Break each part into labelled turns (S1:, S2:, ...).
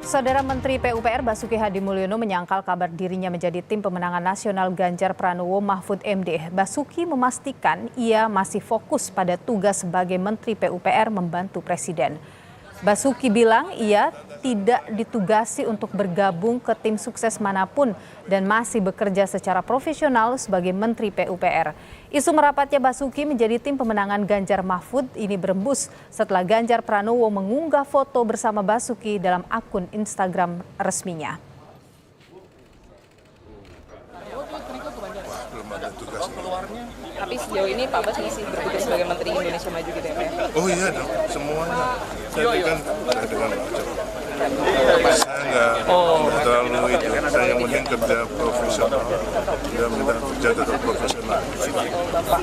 S1: Saudara Menteri PUPR Basuki Hadimulyono menyangkal kabar dirinya menjadi tim pemenangan nasional Ganjar Pranowo Mahfud MD. Basuki memastikan ia masih fokus pada tugas sebagai Menteri PUPR membantu Presiden. Basuki bilang ia tidak ditugasi untuk bergabung ke tim sukses manapun dan masih bekerja secara profesional sebagai Menteri PUPR. Isu merapatnya Basuki menjadi tim pemenangan Ganjar Mahfud ini berembus setelah Ganjar Pranowo mengunggah foto bersama Basuki dalam akun Instagram resminya.
S2: Tapi sejauh ini Pak Bas masih bertugas sebagai Menteri Indonesia Maju gitu ya Pak?
S3: Oh iya dong, semuanya. Saya kan dengan Pak saya nggak terlalu itu. Saya yang penting kerja profesional. Dia minta kerja tetap profesional.
S2: Bapak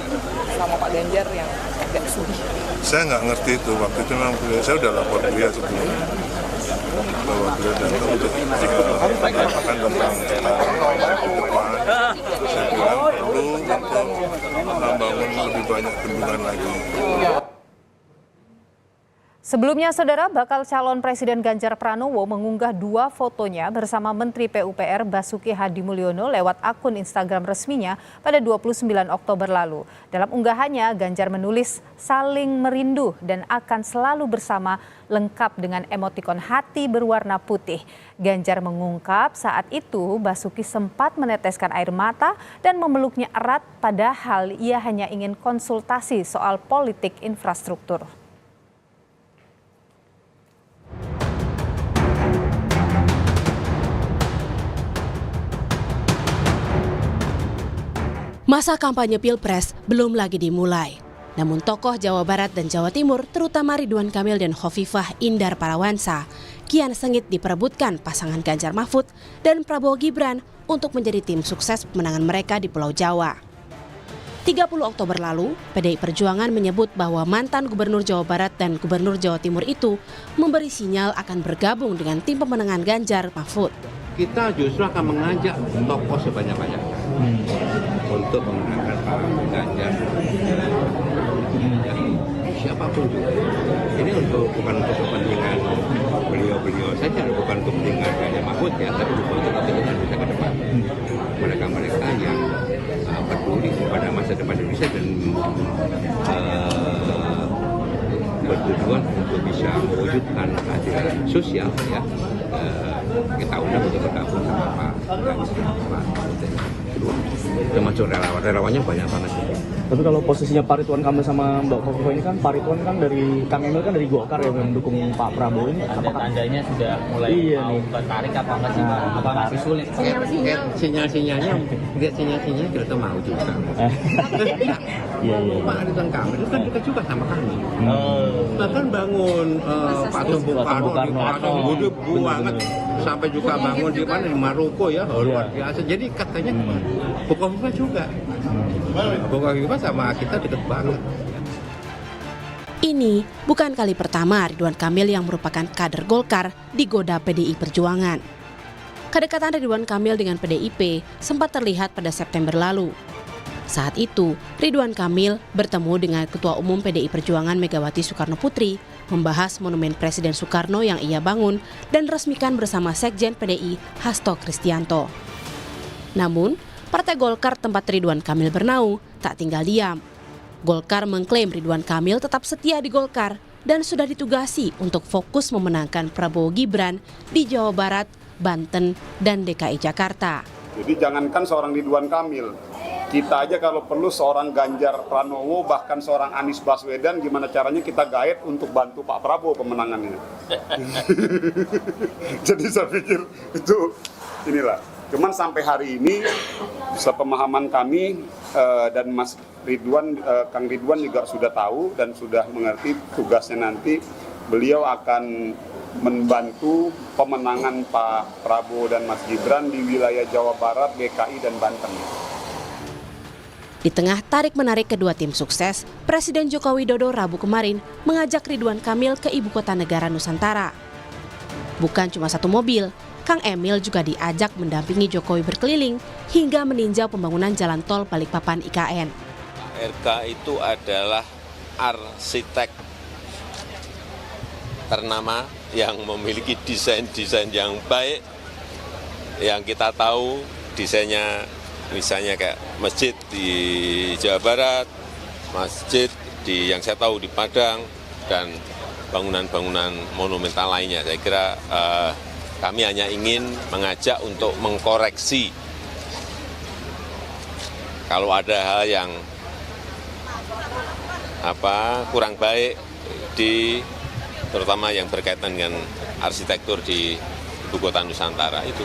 S2: sama Pak Ganjar yang agak sulit.
S3: Saya nggak ngerti itu. Waktu itu memang saya udah lapor dia sebelumnya. Bahwa beliau datang untuk mengatakan tentang ke depan. Saya bilang perlu untuk membangun lebih banyak bendungan lagi.
S1: Sebelumnya, Saudara, bakal calon Presiden Ganjar Pranowo mengunggah dua fotonya bersama Menteri PUPR Basuki Hadimulyono lewat akun Instagram resminya pada 29 Oktober lalu. Dalam unggahannya, Ganjar menulis saling merindu dan akan selalu bersama lengkap dengan emotikon hati berwarna putih. Ganjar mengungkap saat itu Basuki sempat meneteskan air mata dan memeluknya erat padahal ia hanya ingin konsultasi soal politik infrastruktur.
S4: Masa kampanye Pilpres belum lagi dimulai. Namun tokoh Jawa Barat dan Jawa Timur, terutama Ridwan Kamil dan Khofifah Indar Parawansa, kian sengit diperebutkan pasangan Ganjar Mahfud dan Prabowo Gibran untuk menjadi tim sukses pemenangan mereka di Pulau Jawa. 30 Oktober lalu, PDI Perjuangan menyebut bahwa mantan Gubernur Jawa Barat dan Gubernur Jawa Timur itu memberi sinyal akan bergabung dengan tim pemenangan Ganjar Mahfud.
S5: Kita justru akan mengajak tokoh sebanyak-banyaknya untuk memenangkan Pak Ganjar. Siapapun juga. Ini bukan untuk kepentingan beliau-beliau saja, bukan untuk kepentingan Ganjar Mahfud ya, tapi untuk kepentingan Indonesia ke depan. Mereka-mereka yang peduli pada masa depan Indonesia dan bertujuan untuk bisa mewujudkan keadilan sosial ya. Kita undang untuk bergabung sama Pak termasuk relawannya banyak banget.
S6: Tapi kalau posisinya Pak Ridwan Kamil sama Mbak Khofifah ini kan, Pak Ridwan kan dari Kang Emil kan dari Golkar ya yang mendukung Pak Prabowo ini. Apakah
S7: tandanya sudah mulai mau tertarik apa enggak sih? Apa masih sulit?
S5: Sinyal-sinyalnya, lihat sinyal-sinyalnya kita tuh mau juga.
S6: Iya.
S5: Pak Ridwan Kamil itu kan dekat juga sama kami. Bahkan bangun patung Bung Karno di patung gede banget. Sampai juga bangun di mana di Maroko ya, luar biasa. Jadi katanya Khofifah juga. Khofifah sama kita deket banget.
S4: Ini bukan kali pertama Ridwan Kamil yang merupakan kader Golkar digoda PDI Perjuangan. Kedekatan Ridwan Kamil dengan PDIP sempat terlihat pada September lalu. Saat itu, Ridwan Kamil bertemu dengan Ketua Umum PDI Perjuangan Megawati Soekarno Putri membahas monumen Presiden Soekarno yang ia bangun dan resmikan bersama Sekjen PDI Hasto Kristianto. Namun, Partai Golkar tempat Ridwan Kamil bernaung tak tinggal diam. Golkar mengklaim Ridwan Kamil tetap setia di Golkar dan sudah ditugasi untuk fokus memenangkan Prabowo Gibran di Jawa Barat, Banten, dan DKI Jakarta.
S8: Jadi jangankan seorang Ridwan Kamil, kita aja kalau perlu seorang Ganjar Pranowo, bahkan seorang Anies Baswedan, gimana caranya kita gaet untuk bantu Pak Prabowo pemenangannya. Jadi saya pikir itu inilah. Cuman sampai hari ini, sepemahaman kami dan Mas Ridwan, Kang Ridwan juga sudah tahu dan sudah mengerti tugasnya nanti. Beliau akan membantu pemenangan Pak Prabowo dan Mas Gibran di wilayah Jawa Barat, DKI, dan Banten.
S4: Di tengah tarik-menarik kedua tim sukses, Presiden Joko Widodo Rabu kemarin mengajak Ridwan Kamil ke ibu kota negara Nusantara. Bukan cuma satu mobil, Kang Emil juga diajak mendampingi Jokowi berkeliling hingga meninjau pembangunan jalan tol Balikpapan IKN.
S9: RK itu adalah arsitek ternama yang memiliki desain-desain yang baik, yang kita tahu desainnya misalnya kayak masjid di Jawa Barat, masjid yang saya tahu di Padang, dan bangunan-bangunan monumental lainnya. Saya kira kami hanya ingin mengajak untuk mengkoreksi kalau ada hal yang kurang baik terutama yang berkaitan dengan arsitektur di Ibu Kota Nusantara itu.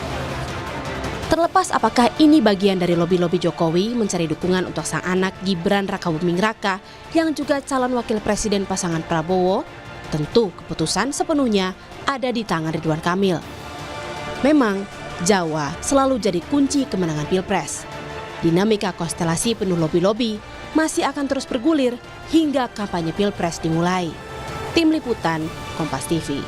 S4: Terlepas apakah ini bagian dari lobi-lobi Jokowi mencari dukungan untuk sang anak Gibran Rakabuming Raka yang juga calon wakil presiden pasangan Prabowo, tentu keputusan sepenuhnya ada di tangan Ridwan Kamil. Memang, Jawa selalu jadi kunci kemenangan Pilpres. Dinamika konstelasi penuh lobi-lobi masih akan terus bergulir hingga kampanye Pilpres dimulai. Tim Liputan, Kompas TV.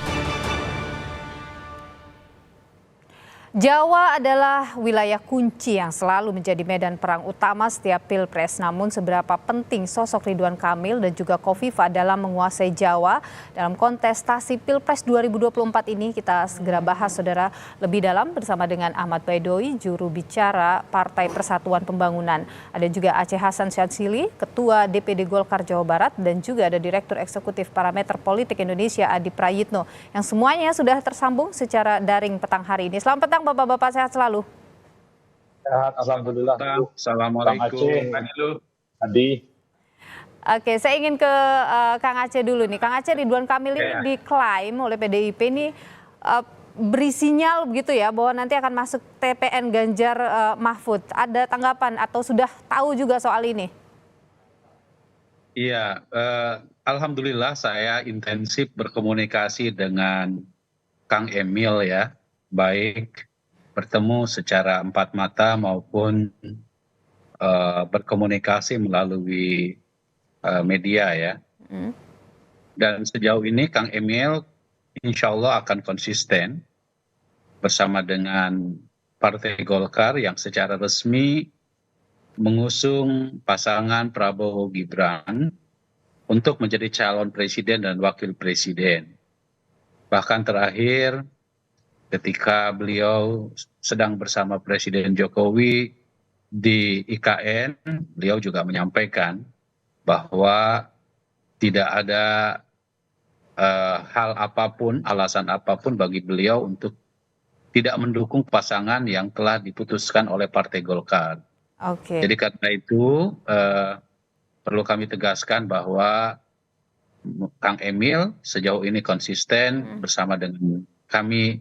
S1: Jawa adalah wilayah kunci yang selalu menjadi medan perang utama setiap Pilpres. Namun seberapa penting sosok Ridwan Kamil dan juga Khofifah dalam menguasai Jawa dalam kontestasi Pilpres 2024 ini, kita segera bahas saudara lebih dalam bersama dengan Ahmad Baidowi, juru bicara Partai Persatuan Pembangunan. Ada juga Aceh Hasan Syadzili, Ketua DPD Golkar Jawa Barat, dan juga ada Direktur Eksekutif Parameter Politik Indonesia Adi Prayitno, yang semuanya sudah tersambung secara daring petang hari ini. Selamat petang Bapak-bapak, sehat selalu.
S10: Sehat, alhamdulillah.
S5: Assalamualaikum.
S10: Adi.
S1: Oke, saya ingin ke Kang Aceh dulu nih. Kang Aceh, Ridwan Kamil ini diklaim oleh PDIP ini beri sinyal begitu ya bahwa nanti akan masuk TPN Ganjar Mahfud. Ada tanggapan atau sudah tahu juga soal ini?
S10: Iya, alhamdulillah saya intensif berkomunikasi dengan Kang Emil ya, baik bertemu secara empat mata maupun berkomunikasi melalui media ya. Dan sejauh ini Kang Emil insya Allah akan konsisten bersama dengan Partai Golkar yang secara resmi mengusung pasangan Prabowo Gibran untuk menjadi calon presiden dan wakil presiden. Bahkan terakhir ketika beliau sedang bersama Presiden Jokowi di IKN, beliau juga menyampaikan bahwa tidak ada hal apapun, alasan apapun bagi beliau untuk tidak mendukung pasangan yang telah diputuskan oleh Partai Golkar.
S1: Oke.
S10: Jadi karena itu perlu kami tegaskan bahwa Kang Emil sejauh ini konsisten bersama dengan kami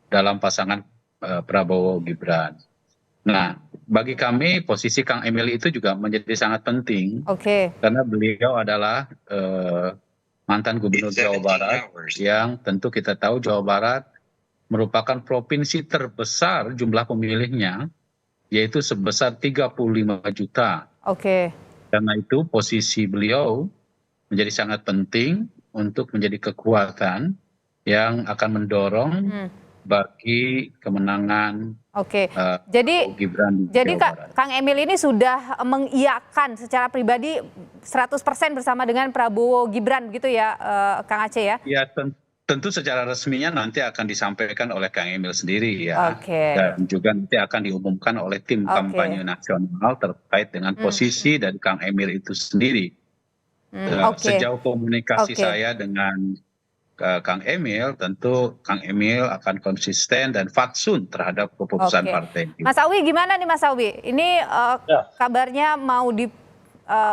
S10: dalam pasangan Prabowo Gibran. Nah, bagi kami posisi Kang Emil itu juga menjadi sangat penting. Karena beliau adalah mantan Gubernur Jawa Barat yang tentu kita tahu Jawa Barat merupakan provinsi terbesar jumlah pemilihnya, yaitu sebesar 35 juta. Karena itu posisi beliau menjadi sangat penting untuk menjadi kekuatan yang akan mendorong bagi kemenangan
S1: Gibran. Jadi Kang Emil ini sudah mengiyakan secara pribadi 100% bersama dengan Prabowo Gibran gitu ya, Kang Aceh ya?
S10: Ya tentu secara resminya nanti akan disampaikan oleh Kang Emil sendiri ya. Dan juga nanti akan diumumkan oleh tim kampanye nasional terkait dengan posisi dari Kang Emil itu sendiri. Sejauh komunikasi saya dengan Kang Emil, tentu Kang Emil akan konsisten dan fatsun terhadap keputusan partai.
S1: Mas Awi gimana nih Mas Awi? Ini kabarnya mau di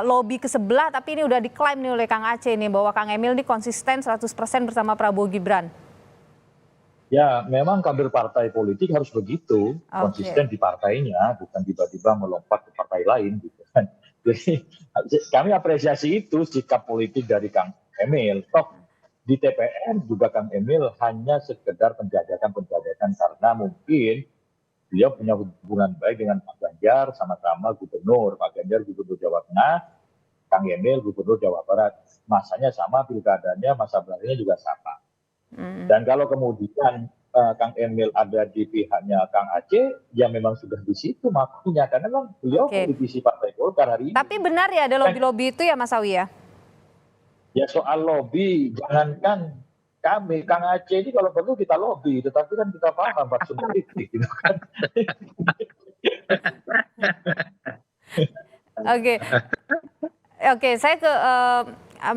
S1: lobby ke sebelah, tapi ini udah diklaim nih oleh Kang Aceh nih bahwa Kang Emil ini konsisten 100% bersama Prabowo Gibran.
S11: Ya, memang kader partai politik harus begitu, konsisten di partainya, bukan tiba-tiba melompat ke partai lain gitu kan. Jadi kami apresiasi itu sikap politik dari Kang Emil. Toh di TPN juga Kang Emil hanya sekedar penjajakan karena mungkin beliau punya hubungan baik dengan Pak Ganjar, sama-sama gubernur. Pak Ganjar gubernur Jawa Tengah, Kang Emil gubernur Jawa Barat. Masanya sama, pilkadanya, masa belakangnya juga sama. Dan kalau kemudian Kang Emil ada di pihaknya Kang Aceh, ya memang sudah di situ makanya, karena memang beliau politisi Partai Golkar hari ini.
S1: Tapi benar ya ada lobby-lobby itu ya Mas Awi ya?
S11: Ya soal lobby, jangankan kami, Kang Aceh ini kalau perlu kita lobby, tetapi kan kita paham maksud politik, gitu kan.
S1: Oke. Oke, saya ke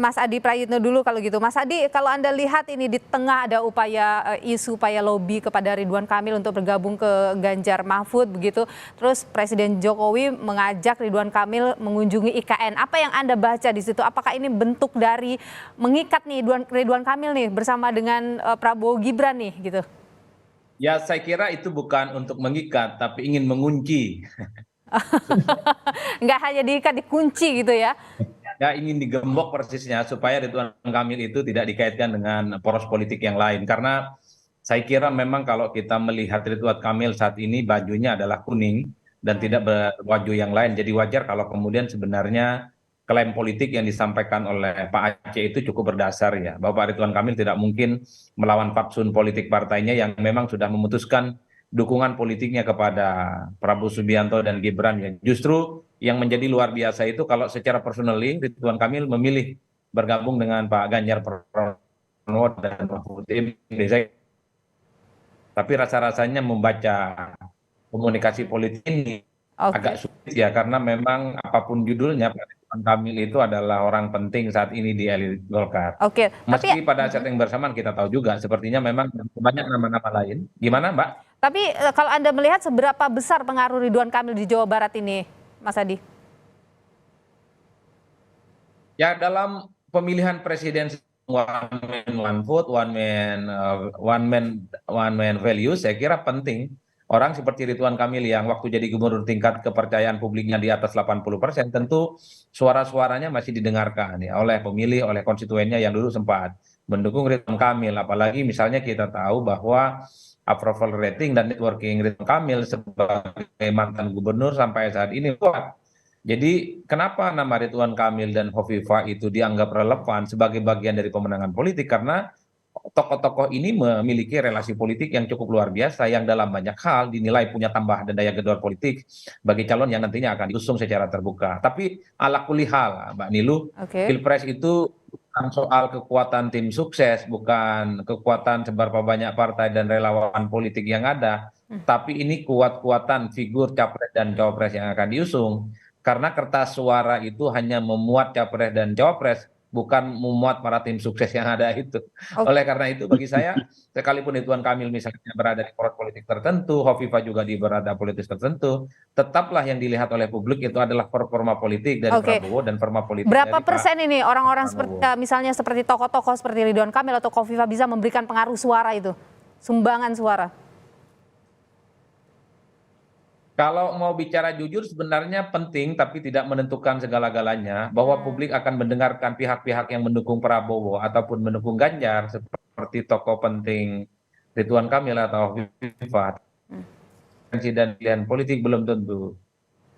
S1: Mas Adi Prayitno dulu kalau gitu. Mas Adi, kalau Anda lihat ini di tengah ada upaya isu upaya lobby kepada Ridwan Kamil untuk bergabung ke Ganjar Mahfud begitu. Terus Presiden Jokowi mengajak Ridwan Kamil mengunjungi IKN. Apa yang Anda baca di situ? Apakah ini bentuk dari mengikat nih Ridwan Kamil nih bersama dengan Prabowo Gibran nih gitu?
S12: Ya, saya kira itu bukan untuk mengikat, tapi ingin mengunci.
S1: Nggak hanya diikat, dikunci gitu ya?
S12: Ya, ingin digembok persisnya supaya Ridwan Kamil itu tidak dikaitkan dengan poros politik yang lain. Karena saya kira memang kalau kita melihat Ridwan Kamil saat ini bajunya adalah kuning dan tidak berbaju yang lain. Jadi wajar kalau kemudian sebenarnya klaim politik yang disampaikan oleh Pak Aceh itu cukup berdasar ya. Bahwa Pak Ridwan Kamil tidak mungkin melawan fatsun politik partainya yang memang sudah memutuskan dukungan politiknya kepada Prabowo Subianto dan Gibran ya. Justru yang menjadi luar biasa itu kalau secara personally Ridwan Kamil memilih bergabung dengan Pak Ganjar Pranowo dan Mahfud MD. Tapi rasa-rasanya membaca komunikasi politik ini agak sulit ya, karena memang apapun judulnya Pak Ridwan Kamil itu adalah orang penting saat ini di elit Golkar.
S1: Oke,
S12: Meski pada saat yang bersamaan kita tahu juga sepertinya memang banyak nama-nama lain. Gimana Mbak?
S1: Tapi kalau Anda melihat seberapa besar pengaruh Ridwan Kamil di Jawa Barat ini, Mas Adi?
S12: Ya, dalam pemilihan presiden one man one vote, one man value, saya kira penting. Orang seperti Ridwan Kamil yang waktu jadi gubernur tingkat kepercayaan publiknya di atas 80%, tentu suara-suaranya masih didengarkan ya oleh pemilih, oleh konstituennya yang dulu sempat mendukung Ridwan Kamil. Apalagi misalnya kita tahu bahwa approval rating dan networking Ridwan Kamil sebagai mantan gubernur sampai saat ini kuat. Jadi kenapa nama Ridwan Kamil dan Hovifah itu dianggap relevan sebagai bagian dari pemenangan politik? Karena tokoh-tokoh ini memiliki relasi politik yang cukup luar biasa yang dalam banyak hal dinilai punya tambah dan daya gedor politik bagi calon yang nantinya akan diusung secara terbuka. Tapi ala kulihal, Mbak Nilu, Pilpres itu bukan soal kekuatan tim sukses, bukan kekuatan seberapa banyak partai dan relawan politik yang ada, tapi ini kuat-kuatan figur capres dan cawapres yang akan diusung. Karena kertas suara itu hanya memuat capres dan cawapres, bukan memuat para tim sukses yang ada itu. Oleh karena itu bagi saya, sekalipun Ridwan Kamil misalnya berada di poros politik tertentu, Hovifah juga di berada politik tertentu, tetaplah yang dilihat oleh publik itu adalah performa politik dari Prabowo dan performa politik
S1: berapa
S12: dari
S1: persen ini orang-orang misalnya seperti tokoh-tokoh seperti Ridwan Kamil atau Hovifah bisa memberikan pengaruh suara itu, sumbangan suara?
S12: Kalau mau bicara jujur sebenarnya penting tapi tidak menentukan segala-galanya, bahwa publik akan mendengarkan pihak-pihak yang mendukung Prabowo ataupun mendukung Ganjar seperti tokoh penting Ridwan Kamil atau Hovifah. Dan pilihan politik belum tentu.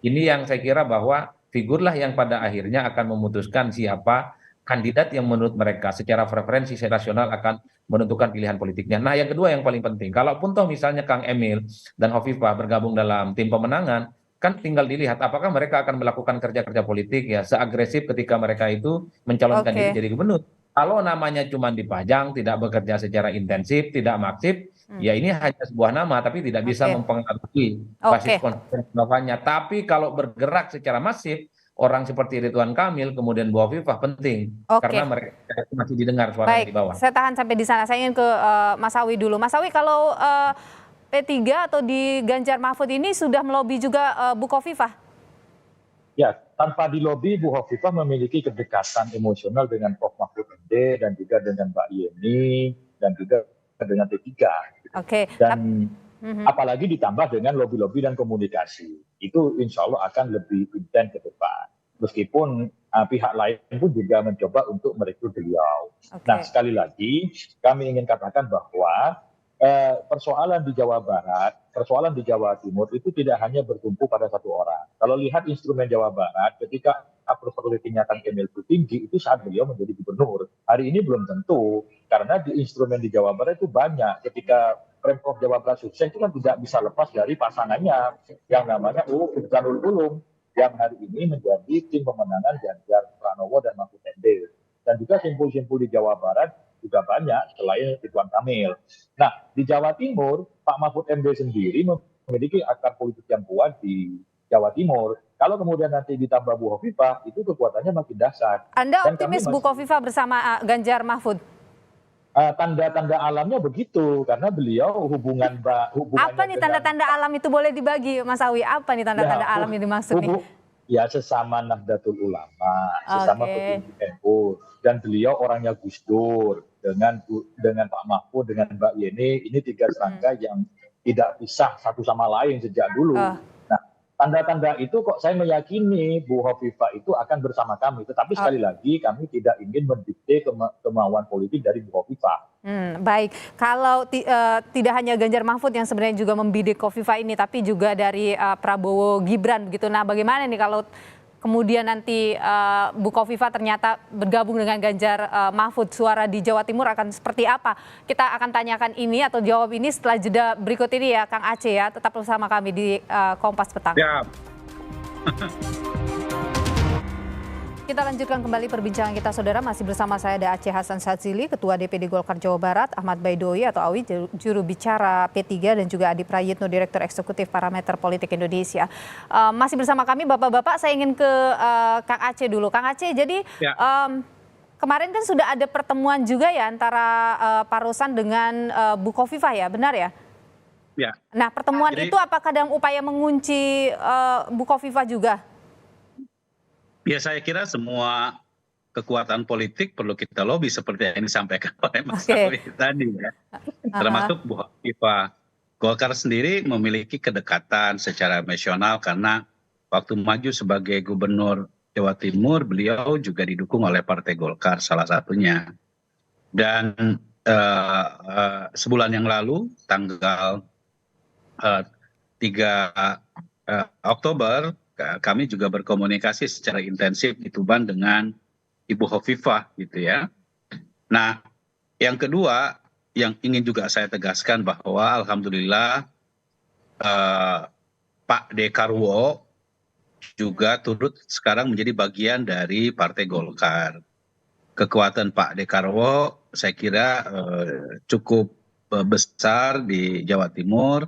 S12: Ini yang saya kira bahwa figurlah yang pada akhirnya akan memutuskan siapa kandidat yang menurut mereka secara preferensi rasional akan menentukan pilihan politiknya. Nah, yang kedua yang paling penting, kalaupun toh misalnya Kang Emil dan Hovifah bergabung dalam tim pemenangan, kan tinggal dilihat apakah mereka akan melakukan kerja-kerja politik ya seagresif ketika mereka itu mencalonkan diri jadi gubernur. Kalau namanya cuma dipajang, tidak bekerja secara intensif, tidak masif, ya ini hanya sebuah nama tapi tidak bisa mempengaruhi basis konstitusinya. Tapi kalau bergerak secara masif, orang seperti Ridwan Kamil, kemudian Bu Hovifah penting. Karena mereka masih didengar suara di bawah.
S1: Saya tahan sampai di sana. Saya ingin ke Mas Awi dulu. Mas Awi, kalau P3 atau di Ganjar Mahfud ini sudah melobi juga Bu Hovifah?
S11: Ya, tanpa dilobi, Bu Hovifah memiliki kedekatan emosional dengan Prof. Mahfud MD dan juga dengan Mbak Yeni dan juga dengan P3. Dan apalagi ditambah dengan lobby-lobby dan komunikasi. Itu insya Allah akan lebih intens ke depan. Meskipun pihak lain pun juga mencoba untuk merekrut beliau. Nah, sekali lagi kami ingin katakan bahwa persoalan di Jawa Barat, persoalan di Jawa Timur itu tidak hanya bertumpu pada satu orang. Kalau lihat instrumen Jawa Barat, ketika approval ratingnya Kang Emil itu tinggi, itu saat beliau menjadi gubernur. Hari ini belum tentu, karena di instrumen di Jawa Barat itu banyak. Ketika Pemprov Jawa Barat sukses itu kan tidak bisa lepas dari pasangannya yang namanya Uruzanul Ulum yang hari ini menjadi tim pemenangan Ganjar Pranowo dan Mahfud MD. Dan juga simpul-simpul di Jawa Barat juga banyak selain Ridwan Kamil. Nah, di Jawa Timur, Pak Mahfud MD sendiri memiliki akar politik yang kuat di Jawa Timur. Kalau kemudian nanti ditambah Bu Hovifah, itu kekuatannya makin dahsyat.
S1: Anda
S11: Dan kami
S1: optimis Bu Hovifah bersama Ganjar Mahfud?
S11: Tanda-tanda alamnya begitu, karena beliau hubungannya
S1: Apa nih tanda-tanda alam itu, boleh dibagi Mas Awi? Apa nih tanda-tanda alam yang dimaksud nih?
S11: Ya, sesama Nahdlatul Ulama, sesama petinggi NU, dan beliau orangnya Gus Dur, dengan Pak Mahfud, dengan Mbak Yeni, ini tiga serangga yang tidak pisah satu sama lain sejak dulu. Nah, tanda-tanda itu kok saya meyakini Bu Hovifah itu akan bersama kami. Tetapi sekali lagi kami tidak ingin mendikte kemauan politik dari Bu Hovifah.
S1: Baik, kalau tidak hanya Ganjar Mahfud yang sebenarnya juga membidik Hovifah ini, tapi juga dari Prabowo Gibran begitu. Nah, bagaimana nih kalau kemudian nanti Bu Hovifah ternyata bergabung dengan Ganjar Mahfud, suara di Jawa Timur akan seperti apa? Kita akan tanyakan ini atau jawab ini setelah jeda berikut ini ya, Kang Aceh ya. Tetap bersama kami di Kompas Petang.
S10: Ya.
S1: Kita lanjutkan kembali perbincangan kita, saudara. Masih bersama saya ada Aceh Hasan Sadzili, Ketua DPD Golkar Jawa Barat, Ahmad Baidowi atau Awi, juru bicara P3, dan juga Adi Prayitno, Direktur Eksekutif Parameter Politik Indonesia. Masih bersama kami, Bapak-Bapak. Saya ingin ke Kang Aceh dulu. Kang Aceh, jadi kemarin kan sudah ada pertemuan juga ya antara Pak Rosan dengan Bu Hovifah ya, benar ya?
S10: Ya.
S1: Nah, pertemuan itu apakah dalam upaya mengunci Bu Hovifah juga?
S10: Ya, saya kira semua kekuatan politik perlu kita lobby seperti yang disampaikan oleh Mas Awi tadi ya. Termasuk Bu Hovifah. Golkar sendiri memiliki kedekatan secara emosional karena waktu maju sebagai gubernur Jawa Timur, beliau juga didukung oleh Partai Golkar salah satunya. Dan sebulan yang lalu, tanggal 3 Oktober, kami juga berkomunikasi secara intensif di Tuban dengan Ibu Hovifah gitu ya. Nah, yang kedua yang ingin juga saya tegaskan bahwa alhamdulillah Pak Dekarwo juga turut sekarang menjadi bagian dari Partai Golkar. Kekuatan Pak Dekarwo saya kira cukup besar di Jawa Timur.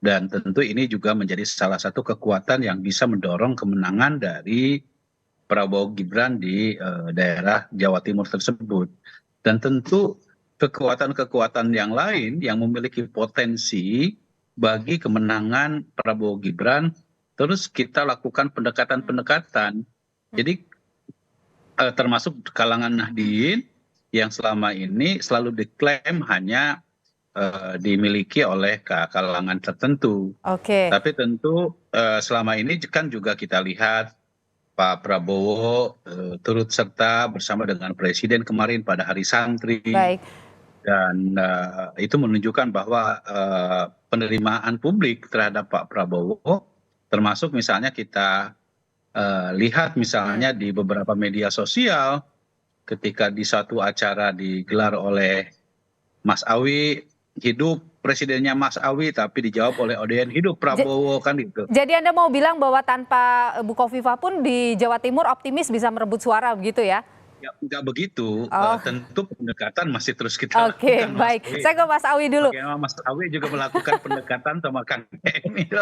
S10: Dan tentu ini juga menjadi salah satu kekuatan yang bisa mendorong kemenangan dari Prabowo Gibran di daerah Jawa Timur tersebut. Dan tentu kekuatan-kekuatan yang lain yang memiliki potensi bagi kemenangan Prabowo Gibran, terus kita lakukan pendekatan-pendekatan. Jadi termasuk kalangan Nahdien yang selama ini selalu diklaim hanya dimiliki oleh kalangan tertentu. Tapi tentu selama ini kan juga kita lihat Pak Prabowo turut serta bersama dengan Presiden kemarin pada Hari Santri. Dan itu menunjukkan bahwa penerimaan publik terhadap Pak Prabowo, termasuk misalnya kita lihat misalnya di beberapa media sosial ketika di suatu acara digelar oleh Mas Awi, hidup presidennya Mas Awi, tapi dijawab oleh ODN hidup Prabowo, kan gitu.
S1: Jadi Anda mau bilang bahwa tanpa Bu Hovifah pun di Jawa Timur optimis bisa merebut suara begitu ya?
S10: Ya, enggak begitu. Tentu pendekatan masih terus kita lakukan.
S1: Baik. Saya ke Mas Awi dulu.
S10: Bagaimana Mas Awi juga melakukan pendekatan sama Kang Emil.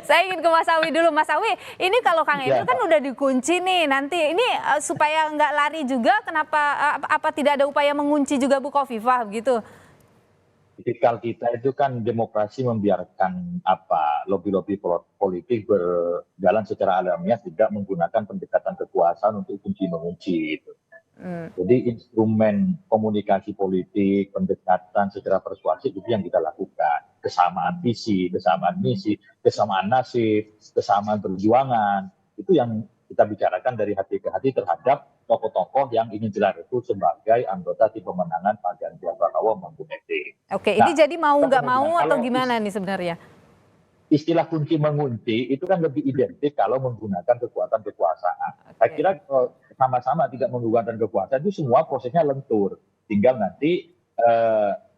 S1: Saya ingin ke Mas Awi dulu. Mas Awi, ini kalau Kang Emil kan udah dikunci nih, nanti ini supaya nggak lari juga, kenapa apa tidak ada upaya mengunci juga Bu Hovifah gitu?
S11: Tipikal kita itu kan demokrasi membiarkan lobby-lobby politik berjalan secara alamiah, tidak menggunakan pendekatan kekuasaan untuk kunci-mengunci itu. Jadi instrumen komunikasi politik, pendekatan secara persuasif itu yang kita lakukan. Kesamaan visi, kesamaan misi, kesamaan nasib, kesamaan perjuangan, itu yang kita bicarakan dari hati ke hati terhadap tokoh-tokoh yang ingin gelar itu sebagai anggota tim pemenangan Pak Ganjar Pranowo maupun FD.
S1: Ini jadi mau nggak mau atau gimana nih sebenarnya?
S11: Istilah kunci mengunci itu kan lebih identik kalau menggunakan kekuatan kekuasaan. Saya kira sama-sama tidak menggunakan kekuasaan itu semua prosesnya lentur. Tinggal nanti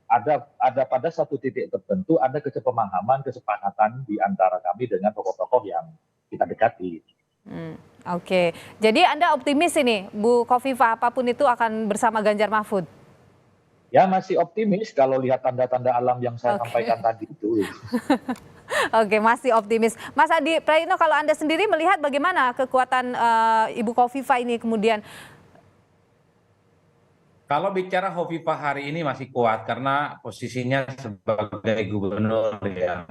S11: ada pada satu titik tertentu ada kesepemahaman, kesepakatan di antara kami dengan tokoh-tokoh yang kita dekati.
S1: Jadi Anda optimis ini Bu Hovifah apapun itu akan bersama Ganjar Mahfud?
S11: Ya masih optimis kalau lihat tanda-tanda alam yang saya sampaikan tadi itu.
S1: Oke, masih optimis. Mas Adi Praitno, kalau Anda sendiri melihat bagaimana kekuatan Ibu Khofifah ini kemudian?
S12: Kalau bicara Khofifah hari ini masih kuat karena posisinya sebagai gubernur yang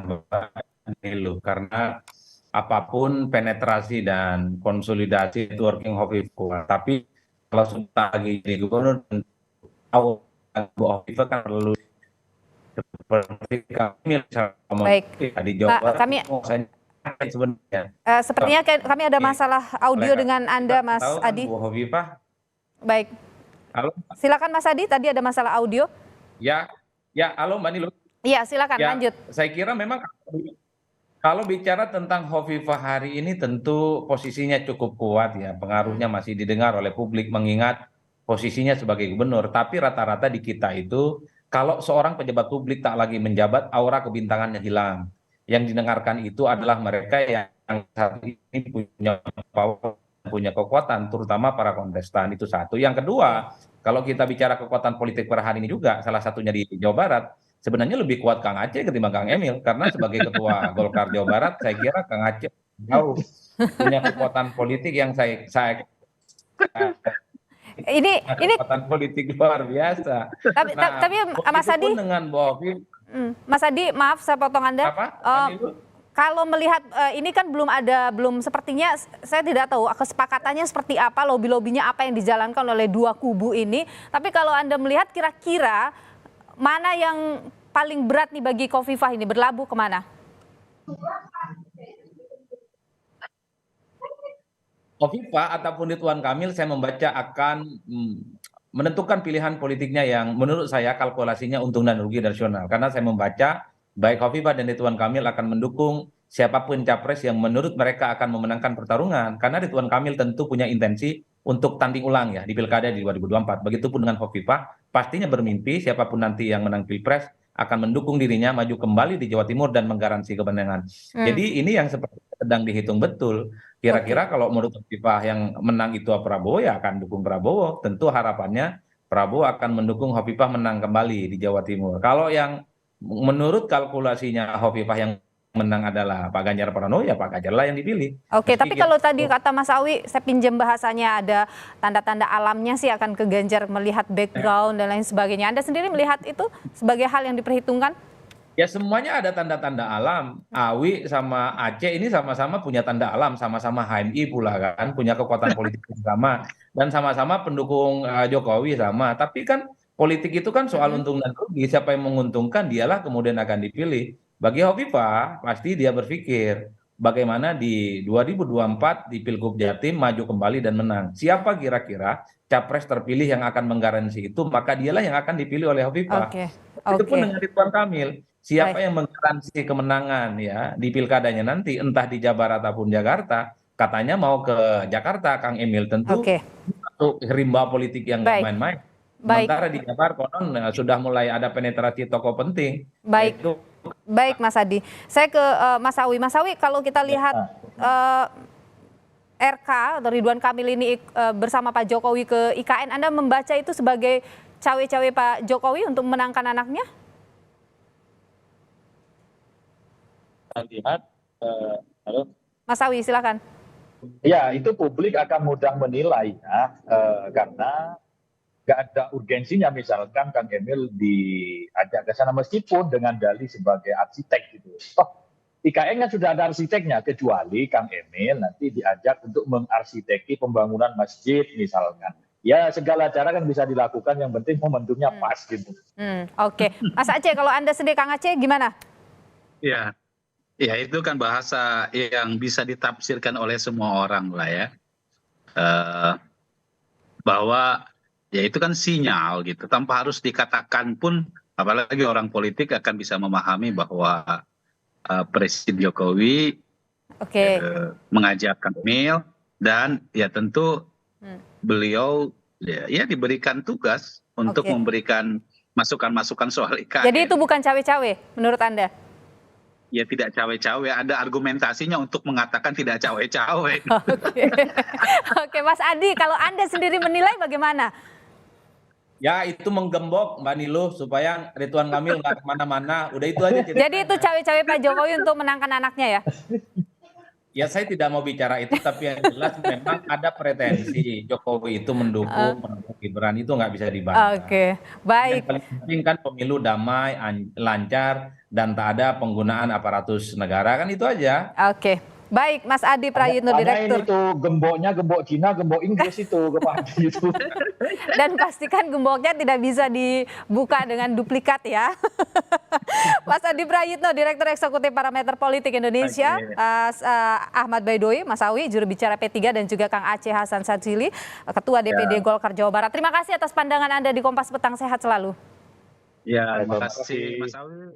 S12: pemilu, karena apapun penetrasi dan konsolidasi networking Khofifah kuat. Tapi kalau sudah lagi jadi gubernur, tahu Bu Khofifah kan perlu seperti kami misalnya di Jawa Barat, sebenarnya.
S1: Sepertinya kami ada masalah audio dengan Anda, Mas Adi.
S12: Bu Khofifah.
S1: Baik.
S12: Halo.
S1: Silakan Mas Adi, tadi ada masalah audio.
S12: Ya, halo Mbak Nilu.
S1: Iya, silakan lanjut.
S12: Saya kira memang kalau bicara tentang Khofifah hari ini tentu posisinya cukup kuat ya, pengaruhnya masih didengar oleh publik mengingat posisinya sebagai gubernur. Tapi rata-rata di kita itu kalau seorang pejabat publik tak lagi menjabat, aura kebintangannya hilang. Yang didengarkan itu adalah mereka yang saat ini punya power, punya kekuatan, terutama para kontestan, itu satu. Yang kedua, kalau kita bicara kekuatan politik per hari ini juga, salah satunya di Jawa Barat, sebenarnya lebih kuat Kang Aceh ketimbang Kang Emil, karena sebagai ketua Golkar Jawa Barat, saya kira Kang Aceh jauh punya kekuatan politik yang saya
S1: ini
S12: kekuatan politik luar biasa.
S1: Tapi Mas Adi,
S12: dengan
S1: Mas Adi, maaf saya potong Anda. Kalau melihat ini kan belum sepertinya, saya tidak tahu kesepakatannya seperti apa, lobby-lobbynya apa yang dijalankan oleh dua kubu ini. Tapi kalau Anda melihat kira-kira mana yang paling berat nih bagi Khofifah ini, berlabuh kemana?
S12: Khofifah ataupun Ridwan Kamil saya membaca akan menentukan pilihan politiknya yang menurut saya kalkulasinya untung dan rugi nasional. Karena saya membaca baik Khofifah dan Ridwan Kamil akan mendukung siapapun capres yang menurut mereka akan memenangkan pertarungan. Karena Ridwan Kamil tentu punya intensi untuk tanding ulang ya di pilkada di 2024. Begitupun dengan Khofifah, pastinya bermimpi siapapun nanti yang menang pilpres akan mendukung dirinya maju kembali di Jawa Timur dan menggaransi kemenangan. Jadi ini yang seperti sedang dihitung betul. Kira-kira kalau menurut Khofifah yang menang itu Prabowo, ya akan dukung Prabowo. Tentu harapannya Prabowo akan mendukung Khofifah menang kembali di Jawa Timur. Kalau yang menurut kalkulasinya Khofifah yang menang adalah Pak Ganjar Pranowo, ya Pak Ganjar lah yang dipilih.
S1: Oke, tapi kalau tadi kata Mas Awi, saya pinjam bahasanya ada tanda-tanda alamnya sih akan ke Ganjar melihat background dan lain sebagainya. Anda sendiri melihat itu sebagai hal yang diperhitungkan?
S12: Ya semuanya ada tanda-tanda alam. Awi sama Aceh ini sama-sama punya tanda alam, sama-sama HMI pula kan, punya kekuatan politik yang sama. Dan sama-sama pendukung Jokowi sama. Tapi kan politik itu kan soal untung dan rugi, siapa yang menguntungkan dialah kemudian akan dipilih. Bagi Khofifah pasti dia berpikir bagaimana di 2024 di Pilgub Jatim maju kembali dan menang. Siapa kira-kira capres terpilih yang akan menggaransi itu, maka dialah yang akan dipilih oleh Khofifah. Itu pun dengan Ridwan Kamil. Siapa yang menggaransi kemenangan ya di pilkadanya nanti, entah di Jabar ataupun Jakarta, katanya mau ke Jakarta, Kang Emil tentu untuk rimba politik yang nggak main-main. Sementara di Jabar konon sudah mulai ada penetrasi tokoh penting.
S1: Baik Mas Adi, saya ke Mas Awi. Mas Awi, kalau kita lihat RK atau Ridwan Kamil ini bersama Pak Jokowi ke IKN, Anda membaca itu sebagai cawe-cawe Pak Jokowi untuk memenangkan anaknya?
S11: Lihat, halo.
S1: Mas Awi, silakan.
S11: Ya, itu publik akan mudah menilai ya, karena nggak ada urgensinya misalkan Kang Emil diajak ke sana meskipun dengan dalih sebagai arsitek gitu. IKN kan sudah ada arsiteknya, kecuali Kang Emil nanti diajak untuk mengarsiteki pembangunan masjid misalkan. Ya segala cara kan bisa dilakukan, yang penting momentumnya pas gitu.
S1: Oke, Mas Aceh, kalau Anda sendiri Kang Aceh gimana?
S10: Ya itu kan bahasa yang bisa ditafsirkan oleh semua orang lah ya. Bahwa ya itu kan sinyal gitu, tanpa harus dikatakan pun, apalagi orang politik akan bisa memahami bahwa Presiden Jokowi mengajak Kang Emil dan ya tentu beliau ya diberikan tugas untuk memberikan masukan-masukan soal IKN.
S1: Jadi itu bukan cawe-cawe menurut Anda?
S10: Ya tidak cawe-cawe, ada argumentasinya untuk mengatakan tidak cawe-cawe.
S1: Oke, Mas Adi, kalau Anda sendiri menilai bagaimana?
S12: Ya itu menggembok Mbak Niluh supaya Ridwan Kamil nggak kemana-mana. Udah itu aja ceritanya.
S1: Jadi itu cawe-cawe Pak Jokowi untuk menangkan anaknya ya?
S12: Ya saya tidak mau bicara itu, tapi yang jelas memang ada pretensi Jokowi itu mendukung Gibran, itu nggak bisa dibantah.
S1: Oke, baik.
S12: Yang paling penting kan pemilu damai, lancar, dan tak ada penggunaan aparatus negara, kan itu aja.
S1: Oke, baik Mas Adi Prayitno,
S11: Ini
S1: Direktur.
S11: tuh gemboknya gembok Cina, gembok Inggris itu ke Pak Adi itu.
S1: Dan pastikan gemboknya tidak bisa dibuka dengan duplikat ya. Mas Adi Prayitno, Direktur Eksekutif Parameter Politik Indonesia, Ahmad Baidowi, Mas Awi, juru bicara P3, dan juga Kang Aceh Hasan Sadzili, Ketua DPD Golkar Jawa Barat. Terima kasih atas pandangan Anda di Kompas Petang, sehat selalu.
S10: Ya, terima kasih Mas Awi.